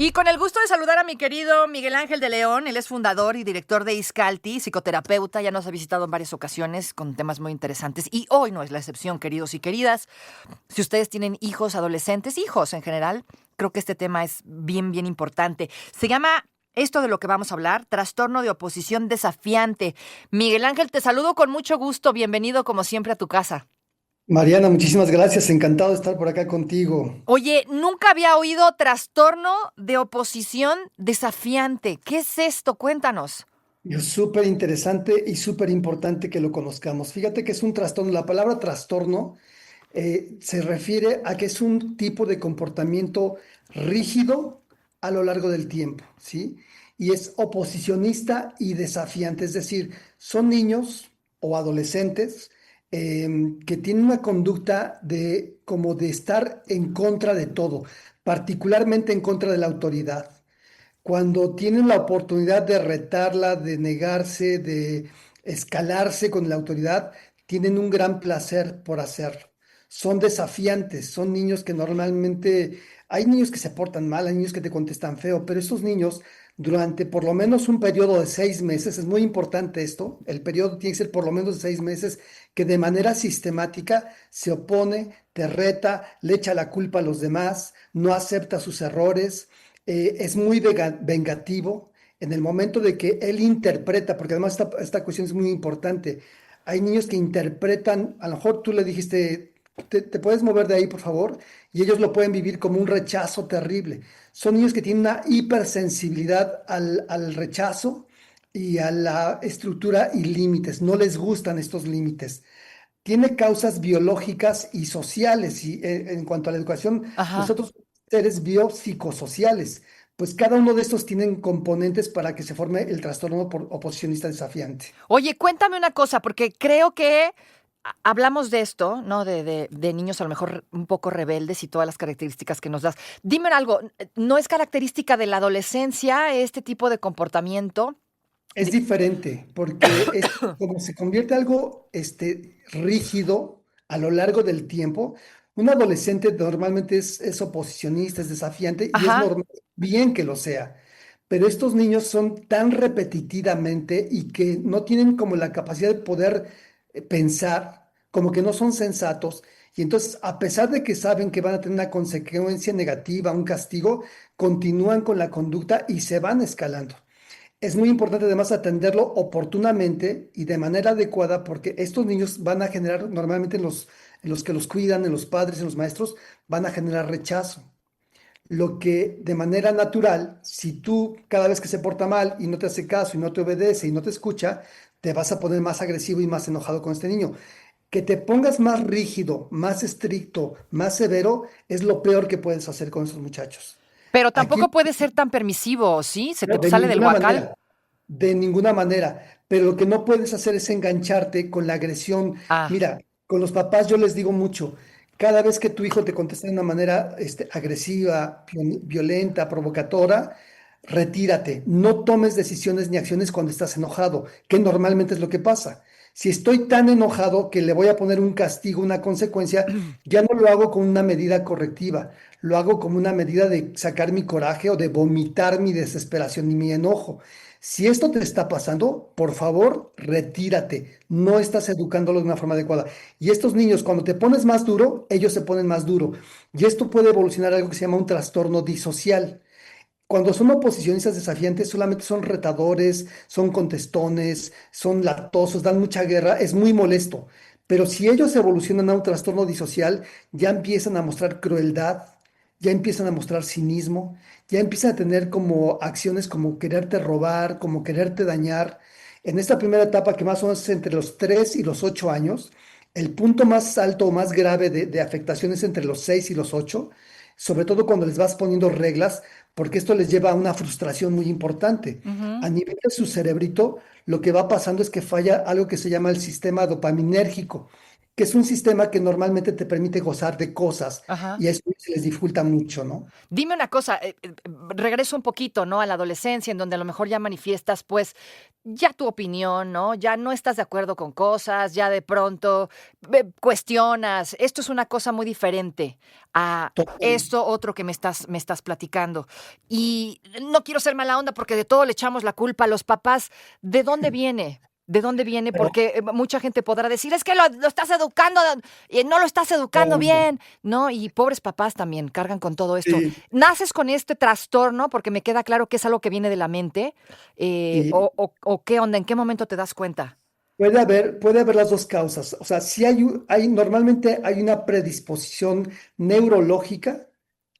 Y con el gusto de saludar a mi querido Miguel Ángel de León, él es fundador y director de Iscalti, psicoterapeuta, ya nos ha visitado en varias ocasiones con temas muy interesantes y hoy no es la excepción, queridos y queridas. Si ustedes tienen hijos, adolescentes, hijos en general, creo que este tema es bien, bien importante. Se llama esto de lo que vamos a hablar, trastorno de oposición desafiante. Miguel Ángel, te saludo con mucho gusto, bienvenido como siempre a tu casa. Mariana, muchísimas gracias. Encantado de estar por acá contigo. Oye, nunca había oído trastorno de oposición desafiante. ¿Qué es esto? Cuéntanos. Es súper interesante y súper importante que lo conozcamos. Fíjate que es un trastorno. La palabra trastorno se refiere a que es un tipo de comportamiento rígido a lo largo del tiempo, ¿sí? Y es oposicionista y desafiante. Es decir, son niños o adolescentes que tienen una conducta de como de estar en contra de todo, particularmente en contra de la autoridad. Cuando tienen la oportunidad de retarla, de negarse, de escalarse con la autoridad, tienen un gran placer por hacerlo. Son desafiantes, son niños que normalmente, hay niños que se portan mal, hay niños que te contestan feo, pero estos niños durante por lo menos un periodo de 6 meses, es muy importante esto, el periodo tiene que ser por lo menos de 6 meses, que de manera sistemática se opone, te reta, le echa la culpa a los demás, no acepta sus errores, es muy vengativo en el momento de que él interpreta, porque además esta cuestión es muy importante. Hay niños que interpretan, a lo mejor tú le dijiste, te puedes mover de ahí, por favor, y ellos lo pueden vivir como un rechazo terrible. Son niños que tienen una hipersensibilidad al rechazo y a la estructura y límites. No les gustan estos límites. Tiene causas biológicas y sociales. Y en cuanto a la educación, Ajá. nosotros somos seres biopsicosociales, pues cada uno de estos tienen componentes para que se forme el trastorno por oposicionista desafiante. Oye, cuéntame una cosa, porque creo que hablamos de esto, ¿no? De niños a lo mejor un poco rebeldes y todas las características que nos das. Dime algo, ¿no es característica de la adolescencia este tipo de comportamiento? Es diferente porque es como se convierte algo rígido a lo largo del tiempo. Un adolescente normalmente es oposicionista, es desafiante y es Ajá. normal, bien que lo sea. Pero estos niños son tan repetidamente y que no tienen como la capacidad de poder pensar, como que no son sensatos. Y entonces, a pesar de que saben que van a tener una consecuencia negativa, un castigo, continúan con la conducta y se van escalando. Es muy importante además atenderlo oportunamente y de manera adecuada porque estos niños van a generar normalmente en los que los cuidan, en los padres, en los maestros, van a generar rechazo. Lo que de manera natural, si tú cada vez que se porta mal y no te hace caso y no te obedece y no te escucha, te vas a poner más agresivo y más enojado con este niño. Que te pongas más rígido, más estricto, más severo, es lo peor que puedes hacer con esos muchachos. Pero Aquí tampoco puede ser tan permisivo, ¿sí? Se te no, de sale del ninguna guacal. manera, de ninguna manera. Pero lo que no puedes hacer es engancharte con la agresión. Ah, Mira, con los papás yo les digo mucho, cada vez que tu hijo te contesta de una manera agresiva, violenta, provocadora, retírate. No tomes decisiones ni acciones cuando estás enojado, que normalmente es lo que pasa. Si estoy tan enojado que le voy a poner un castigo, una consecuencia, ya no lo hago con una medida correctiva, lo hago como una medida de sacar mi coraje o de vomitar mi desesperación y mi enojo. Si esto te está pasando, por favor, retírate. No estás educándolo de una forma adecuada. Y estos niños, cuando te pones más duro, ellos se ponen más duro. Y esto puede evolucionar a algo que se llama un trastorno disocial. Cuando son oposicionistas desafiantes, solamente son retadores, son contestones, son latosos, dan mucha guerra, es muy molesto. Pero si ellos evolucionan a un trastorno disocial, ya empiezan a mostrar crueldad, ya empiezan a mostrar cinismo, ya empiezan a tener como acciones como quererte robar, como quererte dañar. En esta primera etapa, que más o menos es entre los 3 y los 8 años, el punto más alto o más grave de afectación es entre los 6 y los 8, sobre todo cuando les vas poniendo reglas porque esto les lleva a una frustración muy importante. ujú. A nivel de su cerebrito, lo que va pasando es que falla algo que se llama el sistema dopaminérgico. que es un sistema que normalmente te permite gozar de cosas Ajá. y a eso se les dificulta mucho, ¿no? Dime una cosa, regreso un poquito, ¿no? A la adolescencia, en donde a lo mejor ya manifiestas, pues, ya tu opinión, ¿no? Ya no estás de acuerdo con cosas, ya de pronto cuestionas. Esto es una cosa muy diferente a Total. esto otro que me estás platicando. Y no quiero ser mala onda porque de todo le echamos la culpa a los papás. ¿De dónde viene? ¿De dónde viene? Pero, Porque mucha gente podrá decir, es que lo estás educando y no lo estás educando no, bien, ¿no? Y pobres papás también cargan con todo esto. sí, ¿Naces con este trastorno? Porque me queda claro que es algo que viene de la mente. y ¿O qué onda? ¿En qué momento te das cuenta? puede haber las dos causas. O sea, si normalmente hay una predisposición neurológica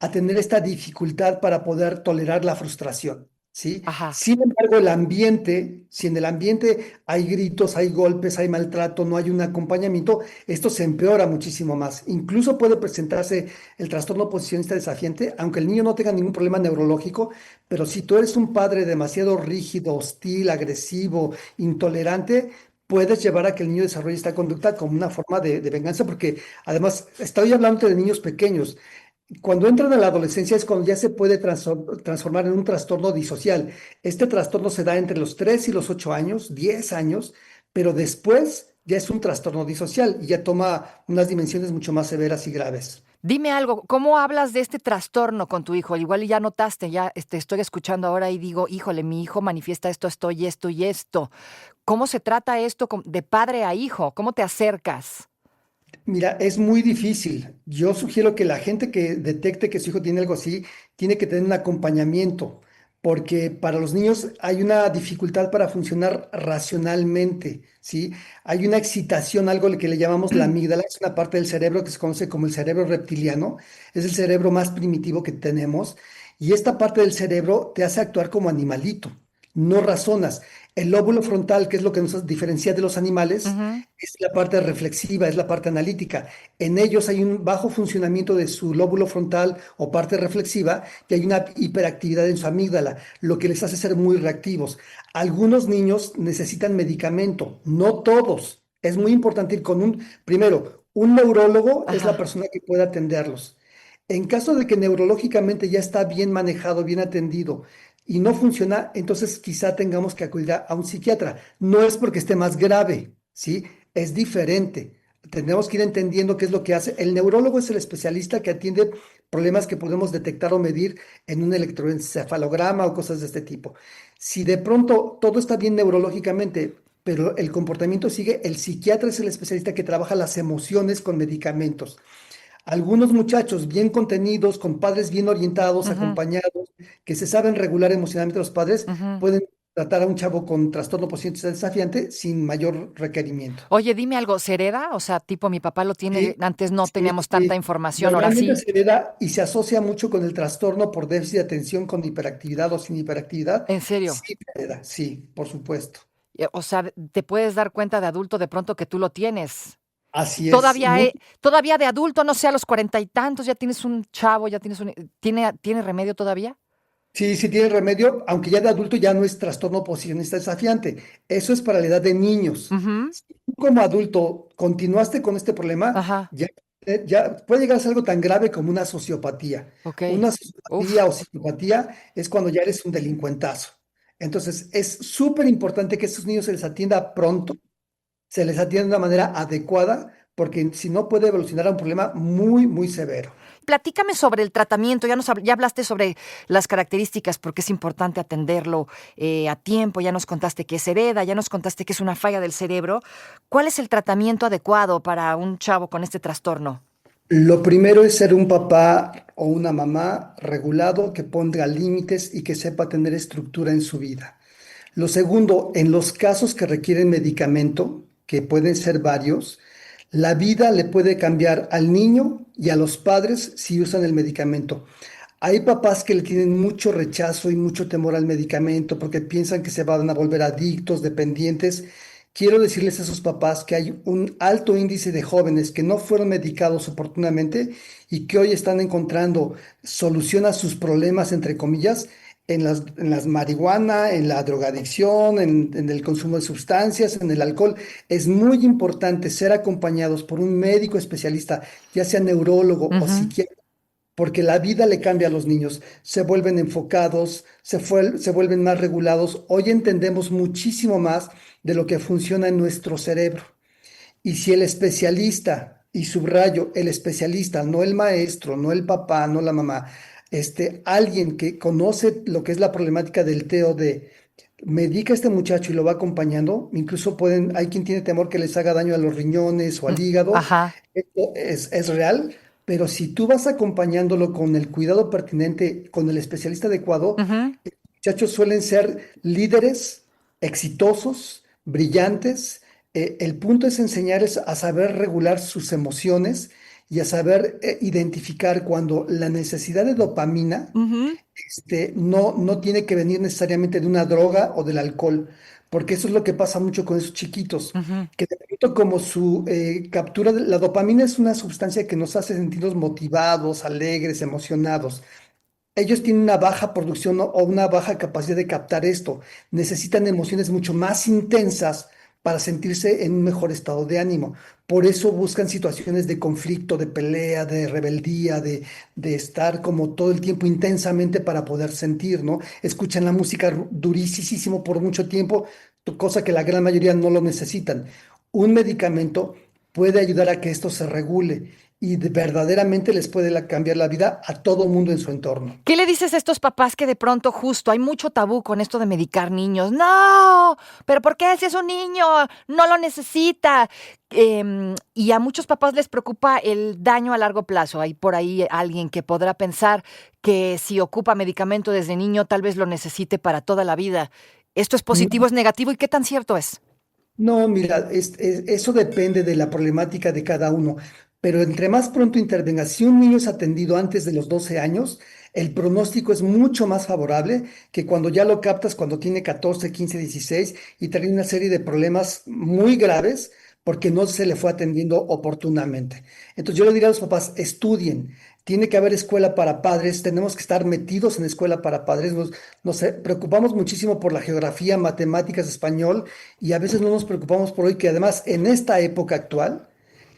a tener esta dificultad para poder tolerar la frustración, ¿sí? Ajá. Sin embargo, si en el ambiente hay gritos, hay golpes, hay maltrato, no hay un acompañamiento, esto se empeora muchísimo más. Incluso puede presentarse el trastorno oposicionista desafiante, aunque el niño no tenga ningún problema neurológico, pero si tú eres un padre demasiado rígido, hostil, agresivo, intolerante, puedes llevar a que el niño desarrolle esta conducta como una forma de venganza, porque además estoy hablando de niños pequeños. Cuando entran a la adolescencia es cuando ya se puede transformar en un trastorno disocial. Este trastorno se da entre los 3 y los 8 años, 10 años, pero después ya es un trastorno disocial y ya toma unas dimensiones mucho más severas y graves. Dime algo, ¿cómo hablas de este trastorno con tu hijo? Igual y ya notaste, ya estoy escuchando ahora y digo, híjole, mi hijo manifiesta esto y esto y esto. ¿Cómo se trata esto de padre a hijo? ¿Cómo te acercas? Mira, es muy difícil. Yo sugiero que la gente que detecte que su hijo tiene algo así, tiene que tener un acompañamiento, porque para los niños hay una dificultad para funcionar racionalmente, ¿sí? Hay una excitación, algo que le llamamos la amígdala, es una parte del cerebro que se conoce como el cerebro reptiliano, es el cerebro más primitivo que tenemos, y esta parte del cerebro te hace actuar como animalito, no razonas. El lóbulo frontal, que es lo que nos diferencia de los animales, Ujú. es la parte reflexiva, es la parte analítica. En ellos hay un bajo funcionamiento de su lóbulo frontal o parte reflexiva y hay una hiperactividad en su amígdala, lo que les hace ser muy reactivos. Algunos niños necesitan medicamento, no todos. Es muy importante ir con primero, un neurólogo es la Ajá. persona que puede atenderlos. En caso de que neurológicamente ya está bien manejado, bien atendido y no funciona, entonces quizá tengamos que acudir a un psiquiatra. No es porque esté más grave, ¿sí? Es diferente. Tenemos que ir entendiendo qué es lo que hace. El neurólogo es el especialista que atiende problemas que podemos detectar o medir en un electroencefalograma o cosas de este tipo. Si de pronto todo está bien neurológicamente, pero el comportamiento sigue, el psiquiatra es el especialista que trabaja las emociones con medicamentos. Algunos muchachos bien contenidos, con padres bien orientados, Ujú, acompañados, que se saben regular emocionalmente los padres, ujú. pueden tratar a un chavo con trastorno por ciento desafiante sin mayor requerimiento. Oye, dime algo, ¿se hereda? O sea, tipo, mi papá lo tiene, Sí, antes no sí, teníamos tanta sí. información, ahora Normalmente sí. se hereda y se asocia mucho con el trastorno por déficit de atención con hiperactividad o sin hiperactividad. En serio. Sí, se hereda, sí, por supuesto. O sea, te puedes dar cuenta de adulto de pronto que tú lo tienes. Así es. Todavía de adulto, no sé, a los cuarenta y tantos, ya tienes un chavo, ya tienes un... ¿Tiene remedio todavía? Sí, sí tiene remedio, aunque ya de adulto ya no es trastorno oposicionista desafiante. Eso es para la edad de niños. Ujú. Si tú como adulto continuaste con este problema, Ajá. ya puede llegar a ser algo tan grave como una sociopatía. Ok. Una Uf. sociopatía o psicopatía es cuando ya eres un delincuentazo. Entonces, es súper importante que a estos niños se les atienda pronto, se les atienda de una manera adecuada, porque si no puede evolucionar a un problema muy, muy severo. Platícame sobre el tratamiento. Ya hablaste sobre las características, porque es importante atenderlo a tiempo. Ya nos contaste que es hereda, ya nos contaste que es una falla del cerebro. ¿Cuál es el tratamiento adecuado para un chavo con este trastorno? Lo primero es ser un papá o una mamá regulado que ponga límites y que sepa tener estructura en su vida. Lo segundo, en los casos que requieren medicamento, que pueden ser varios, la vida le puede cambiar al niño y a los padres si usan el medicamento. Hay papás que le tienen mucho rechazo y mucho temor al medicamento porque piensan que se van a volver adictos, dependientes. Quiero decirles a esos papás que hay un alto índice de jóvenes que no fueron medicados oportunamente y que hoy están encontrando solución a sus problemas, entre comillas, en las marihuana, en la drogadicción, en el consumo de sustancias, en el alcohol. Es muy importante ser acompañados por un médico especialista, ya sea neurólogo o Ujú. psiquiatra, porque la vida le cambia a los niños. Se vuelven enfocados, se vuelven más regulados. Hoy entendemos muchísimo más de lo que funciona en nuestro cerebro. Y si el especialista, y subrayo, el especialista, no el maestro, no el papá, no la mamá, alguien que conoce lo que es la problemática del TOD, medica a este muchacho y lo va acompañando, incluso hay quien tiene temor que les haga daño a los riñones o Mm. al hígado, Ajá. esto es real, pero si tú vas acompañándolo con el cuidado pertinente, con el especialista adecuado, Ujú. muchachos suelen ser líderes, exitosos, brillantes. El punto es enseñarles a saber regular sus emociones y a saber identificar cuando la necesidad de dopamina Ujú. no tiene que venir necesariamente de una droga o del alcohol, porque eso es lo que pasa mucho con esos chiquitos, Ujú. que de pronto como su captura, la dopamina es una sustancia que nos hace sentirnos motivados, alegres, emocionados. Ellos tienen una baja producción o una baja capacidad de captar esto. Necesitan emociones mucho más intensas para sentirse en un mejor estado de ánimo. Por eso buscan situaciones de conflicto, de pelea, de rebeldía, de estar como todo el tiempo intensamente para poder sentir, ¿no? Escuchan la música durísimo por mucho tiempo, cosa que la gran mayoría no lo necesitan. Un medicamento puede ayudar a que esto se regule y verdaderamente les puede cambiar la vida a todo mundo en su entorno. ¿Qué le dices a estos papás que de pronto justo hay mucho tabú con esto de medicar niños? No, pero ¿por qué si es un niño? No lo necesita. Y a muchos papás les preocupa el daño a largo plazo. Hay por ahí alguien que podrá pensar que si ocupa medicamento desde niño, tal vez lo necesite para toda la vida. ¿Esto es positivo, es negativo y qué tan cierto es? No, mira, eso depende de la problemática de cada uno, pero entre más pronto intervengas, si un niño es atendido antes de los 12 años, el pronóstico es mucho más favorable que cuando ya lo captas cuando tiene 14, 15, 16 y tiene una serie de problemas muy graves porque no se le fue atendiendo oportunamente. Entonces yo le diría a los papás, estudien. Tiene que haber escuela para padres, tenemos que estar metidos en escuela para padres. Nos preocupamos muchísimo por la geografía, matemáticas, español, y a veces no nos preocupamos por hoy, que además en esta época actual,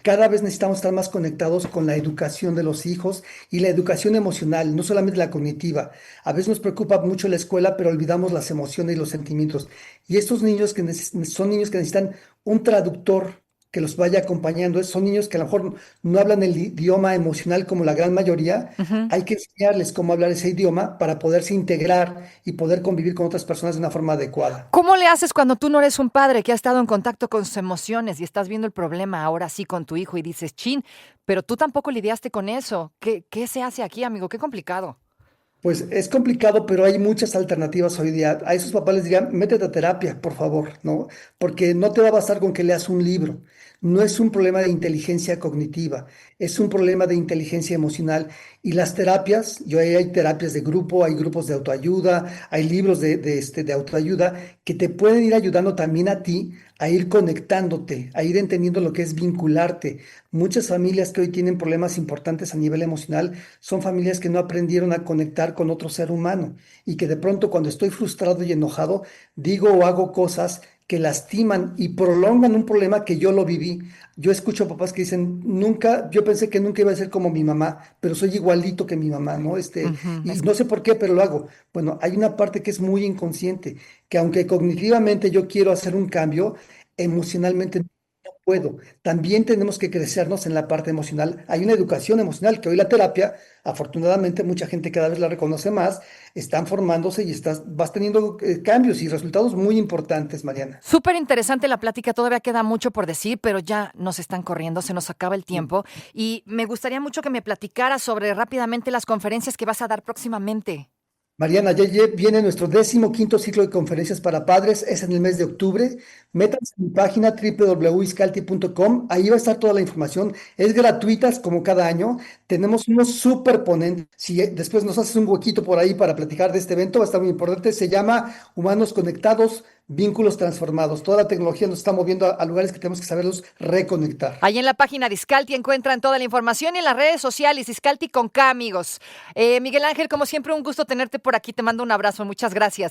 cada vez necesitamos estar más conectados con la educación de los hijos y la educación emocional, no solamente la cognitiva. A veces nos preocupa mucho la escuela, pero olvidamos las emociones y los sentimientos. Y estos niños son niños que necesitan un traductor que los vaya acompañando. Son niños que a lo mejor no hablan el idioma emocional como la gran mayoría. Ujú. Hay que enseñarles cómo hablar ese idioma para poderse integrar y poder convivir con otras personas de una forma adecuada. ¿Cómo le haces cuando tú no eres un padre que ha estado en contacto con sus emociones y estás viendo el problema ahora sí con tu hijo y dices, chin, pero tú tampoco lidiaste con eso? ¿Qué se hace aquí, amigo? Qué complicado. Pues es complicado, pero hay muchas alternativas hoy día. A esos papás les dirían, métete a terapia, por favor, ¿no? Porque no te va a bastar con que leas un libro. No es un problema de inteligencia cognitiva, es un problema de inteligencia emocional. Y las terapias, hay terapias de grupo, hay grupos de autoayuda, hay libros de autoayuda que te pueden ir ayudando también a ti a ir conectándote, a ir entendiendo lo que es vincularte. Muchas familias que hoy tienen problemas importantes a nivel emocional son familias que no aprendieron a conectar con otro ser humano y que de pronto cuando estoy frustrado y enojado, digo o hago cosas que lastiman y prolongan un problema que yo lo viví. Yo escucho papás que dicen, nunca, yo pensé que nunca iba a ser como mi mamá, pero soy igualito que mi mamá, ¿no? Ujú, Y no sé por qué, pero lo hago. Bueno, hay una parte que es muy inconsciente, que aunque cognitivamente yo quiero hacer un cambio, emocionalmente no puedo. También tenemos que crecernos en la parte emocional. Hay una educación emocional que hoy la terapia, afortunadamente, mucha gente cada vez la reconoce más, están formándose y vas teniendo cambios y resultados muy importantes, Mariana. súper interesante la plática, todavía queda mucho por decir, pero ya nos están corriendo, se nos acaba el Sí. tiempo y me gustaría mucho que me platicaras sobre rápidamente las conferencias que vas a dar próximamente. Mariana, viene nuestro 15º ciclo de conferencias para padres, es en el mes de octubre. Métanse en mi página www.iscalti.com, ahí va a estar toda la información, es gratuita es como cada año. Tenemos unos super ponentes. Si después nos haces un huequito por ahí para platicar de este evento, va a estar muy importante. Se llama Humanos Conectados, vínculos transformados. Toda la tecnología nos está moviendo a lugares que tenemos que saberlos reconectar. Ahí en la página de Iscalti encuentran toda la información y en las redes sociales, Iscalti con K, amigos. Miguel Ángel, como siempre, un gusto tenerte por aquí. Te mando un abrazo. Muchas gracias.